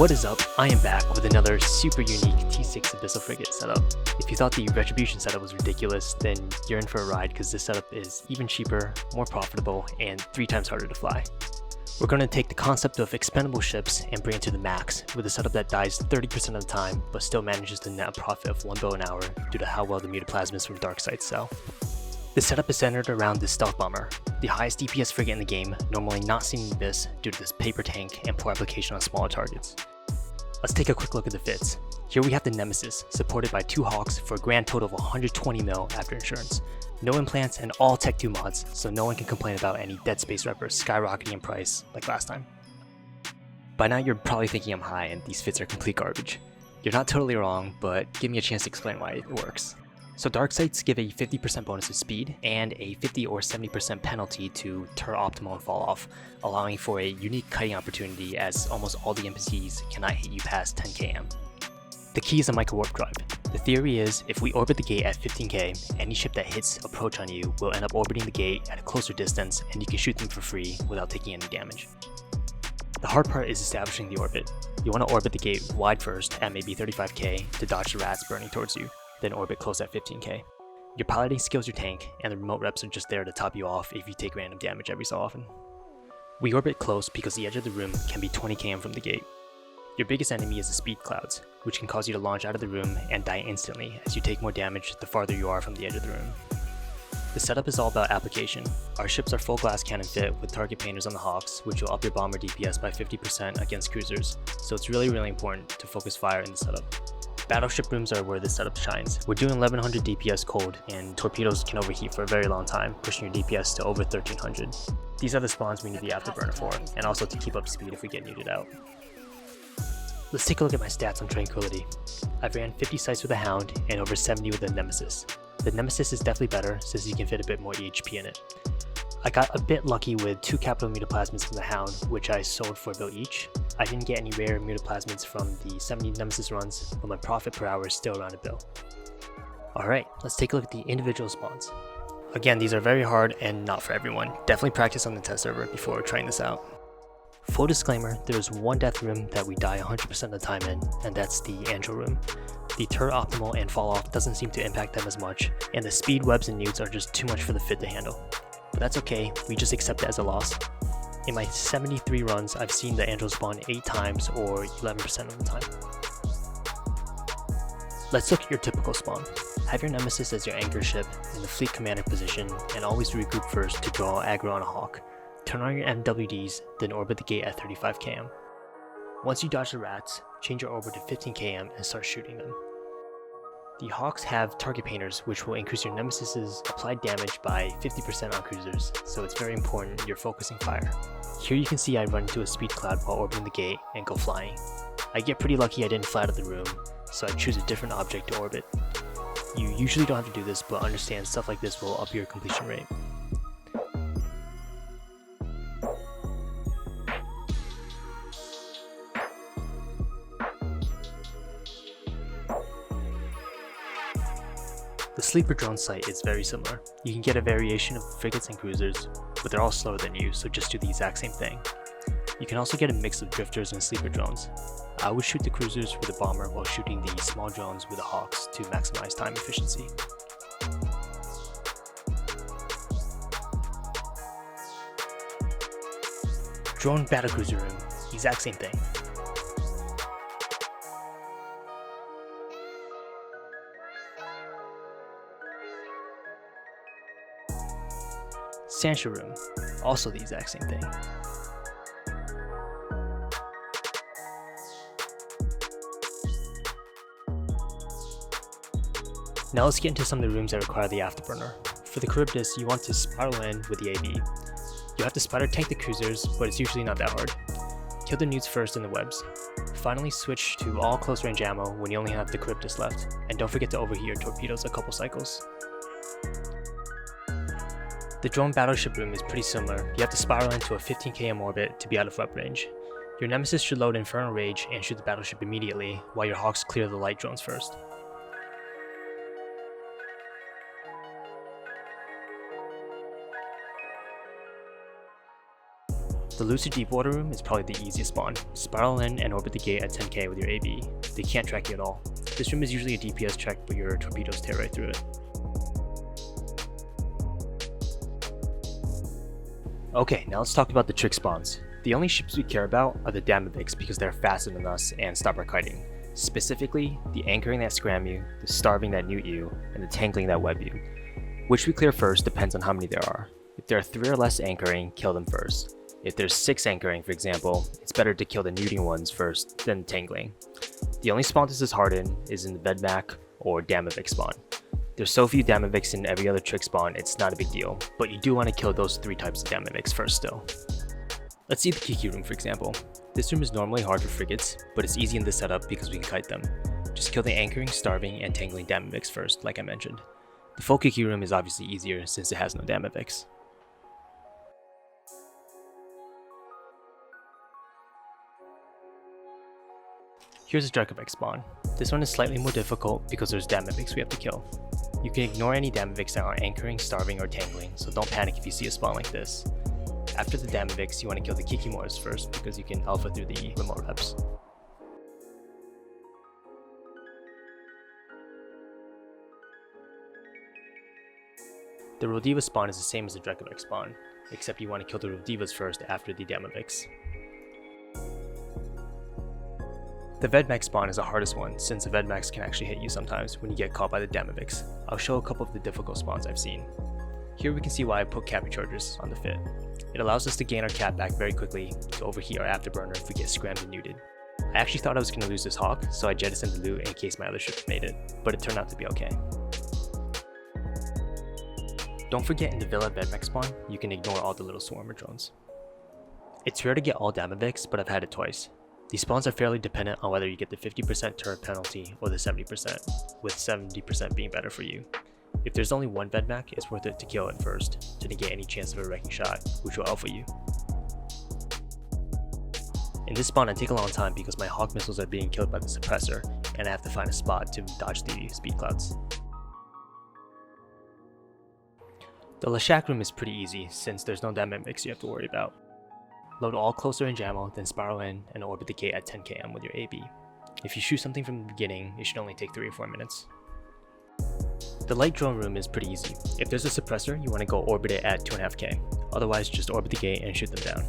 What is up? I am back with another super unique T6 Abyssal Frigate setup. If you thought the Retribution setup was ridiculous, then you're in for a ride because this setup is even cheaper, more profitable, and 3 times harder to fly. We're going to take the concept of expendable ships and bring it to the max with a setup that dies 30% of the time but still manages to net a profit of 1 bow an hour due to how well the mutaplasmids from dark sites sell. The setup is centered around the Stealth Bomber, the highest DPS frigate in the game, normally not seen in the Abyss due to this paper tank and poor application on smaller targets. Let's take a quick look at the fits. Here we have the Nemesis, supported by 2 Hawks for a grand total of 120 mil after insurance. No implants and all Tech 2 mods, so no one can complain about any Dead Space Reppers skyrocketing in price like last time. By now you're probably thinking I'm high and these fits are complete garbage. You're not totally wrong, but give me a chance to explain why it works. So dark sites give a 50% bonus to speed and a 50 or 70% penalty to turret optimal and fall off, allowing for a unique kiting opportunity as almost all the NPCs cannot hit you past 10 km. The key is a Microwarpdrive. The theory is if we orbit the gate at 15k, any ship that hits approach on you will end up orbiting the gate at a closer distance and you can shoot them for free without taking any damage. The hard part is establishing the orbit. You want to orbit the gate wide first at maybe 35k to dodge the rats burning towards you, then orbit close at 15k. Your piloting skills your tank, and the remote reps are just there to top you off if you take random damage every so often. We orbit close because the edge of the room can be 20 km from the gate. Your biggest enemy is the speed clouds, which can cause you to launch out of the room and die instantly as you take more damage the farther you are from the edge of the room. The setup is all about application. Our ships are full glass cannon fit with target painters on the Hawks, which will up your bomber DPS by 50% against cruisers, so it's really important to focus fire in the setup. Battleship rooms are where this setup shines. We're doing 1100 DPS cold, and torpedoes can overheat for a very long time, pushing your DPS to over 1300. These are the spawns we need the Afterburner for, and also to keep up speed if we get neutered out. Let's take a look at my stats on Tranquility. I've ran 50 sites with a Hound and over 70 with a Nemesis. The Nemesis is definitely better since you can fit a bit more EHP in it. I got a bit lucky with 2 capital mutaplasmids from the Hound, which I sold for a bill each. I didn't get any rare mutaplasmids from the 70 Nemesis runs, but my profit per hour is still around a bill. Alright, let's take a look at the individual spawns. Again, these are very hard and not for everyone. Definitely practice on the test server before trying this out. Full disclaimer, there is one death room that we die 100% of the time in, and that's the Angel room. The turret optimal and fall off doesn't seem to impact them as much, and the speed webs and newts are just too much for the fit to handle. But that's okay, we just accept it as a loss. In my 73 runs, I've seen the Angel spawn 8 times or 11% of the time. Let's look at your typical spawn. Have your Nemesis as your anchor ship in the fleet commander position and always regroup first to draw aggro on a Hawk. Turn on your MWDs, then orbit the gate at 35 km. Once you dodge the rats, change your orbit to 15 km and start shooting them. The Hawks have target painters, which will increase your Nemesis's applied damage by 50% on cruisers, so it's very important you're focusing fire. Here you can see I run into a speed cloud while orbiting the gate and go flying. I get pretty lucky I didn't fly out of the room, so I choose a different object to orbit. You usually don't have to do this, but understand stuff like this will up your completion rate. The sleeper drone site is very similar. You can get a variation of frigates and cruisers, but they're all slower than you, so just do the exact same thing. You can also get a mix of drifters and sleeper drones. I would shoot the cruisers with a bomber while shooting the small drones with the Hawks to maximize time efficiency. Drone Battlecruiser room, exact same thing. Sansha room, also the exact same thing. Now let's get into some of the rooms that require the Afterburner. For the Karybdis, you want to spiral in with the AB. You'll have to spider tank the cruisers, but it's usually not that hard. Kill the newts first in the webs. Finally switch to all close range ammo when you only have the Karybdis left, and don't forget to overheat your torpedoes a couple cycles. The drone battleship room is pretty similar. You have to spiral into a 15 km orbit to be out of rep range. Your Nemesis should load Infernal Rage and shoot the battleship immediately, while your Hawks clear the light drones first. The The Lucid Deepwater room is probably the easiest spawn. Spiral in and orbit the gate at 10k with your AB. They can't track you at all. This room is usually a DPS check, but your torpedoes tear right through it. Okay, now let's talk about the Trig Spawns. The only ships we care about are the Damaviks because they're faster than us and stop our kiting. Specifically, the anchoring that scram you, the starving that newt you, and the tangling that web you. Which we clear first depends on how many there are. If there are 3 or less anchoring, kill them first. If there's 6 anchoring, for example, it's better to kill the newting ones first than tangling. The only spawn this is hard in is in the Vedmak or Damavik spawn. There's so few Damaviks in every other Trig spawn, it's not a big deal, but you do want to kill those 3 types of Damaviks first still. Let's see the Kiki room for example. This room is normally hard for frigates, but it's easy in this setup because we can kite them. Just kill the anchoring, starving, and tangling Damaviks first, like I mentioned. The full Kiki room is obviously easier since it has no Damaviks. Here's a Drekavac spawn. This one is slightly more difficult because there's Damaviks we have to kill. You can ignore any Damaviks that aren't anchoring, starving, or tangling, so don't panic if you see a spawn like this. After the Damaviks, you want to kill the Kikimoras first because you can alpha through the remote reps. The Rodiva spawn is the same as the Drekavac spawn, except you want to kill the Rodivas first after the Damaviks. The Vedmak spawn is the hardest one, since the Vedmaks can actually hit you sometimes when you get caught by the Damaviks. I'll show a couple of the difficult spawns I've seen. Here we can see why I put cap rechargers on the fit. It allows us to gain our cap back very quickly to overheat our Afterburner if we get scrammed and neuted. I actually thought I was going to lose this hawk, so I jettisoned the loot in case my other ships made it, but it turned out to be okay. Don't forget in the Villa Vedmak spawn, you can ignore all the little swarmer drones. It's rare to get all Damaviks, but I've had it twice. These spawns are fairly dependent on whether you get the 50% turret penalty or the 70%, with 70% being better for you. If there's only one Vedmak, it's worth it to kill it first, to negate any chance of a wrecking shot, which will alpha you. In this spawn I take a long time because my hawk missiles are being killed by the suppressor, and I have to find a spot to dodge the speed clouds. The Leshak room is pretty easy, since there's no Damaviks you have to worry about. Load all closer range ammo, then spiral in and orbit the gate at 10 km with your AB. If you shoot something from the beginning, it should only take 3 or 4 minutes. The light drone room is pretty easy. If there's a suppressor, you want to go orbit it at 2.5k. Otherwise, just orbit the gate and shoot them down.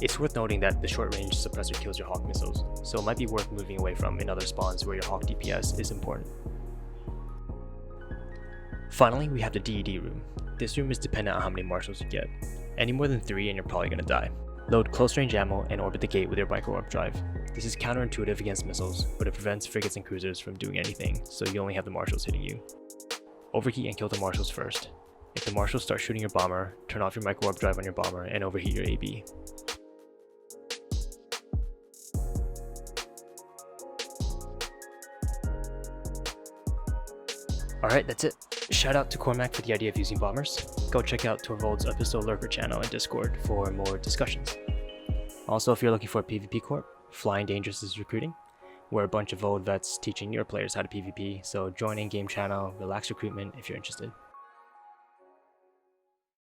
It's worth noting that the short range suppressor kills your hawk missiles, so it might be worth moving away from in other spawns where your hawk DPS is important. Finally, we have the DED room. This room is dependent on how many marshals you get. Any more than 3 and you're probably going to die. Load close range ammo and orbit the gate with your Microwarpdrive. This is counterintuitive against missiles, but it prevents frigates and cruisers from doing anything, so you only have the marshals hitting you. Overheat and kill the marshals first. If the marshals start shooting your bomber, turn off your Microwarpdrive on your bomber and overheat your AB. Alright, that's it. Shout out to Cormac for the idea of using bombers. Go check out Torvald's Episode Lurker channel and Discord for more discussions. Also, if you're looking for a PvP corp, Flying Dangerous is recruiting. We're a bunch of old vets teaching newer players how to PvP, so join in-game channel, relax recruitment if you're interested.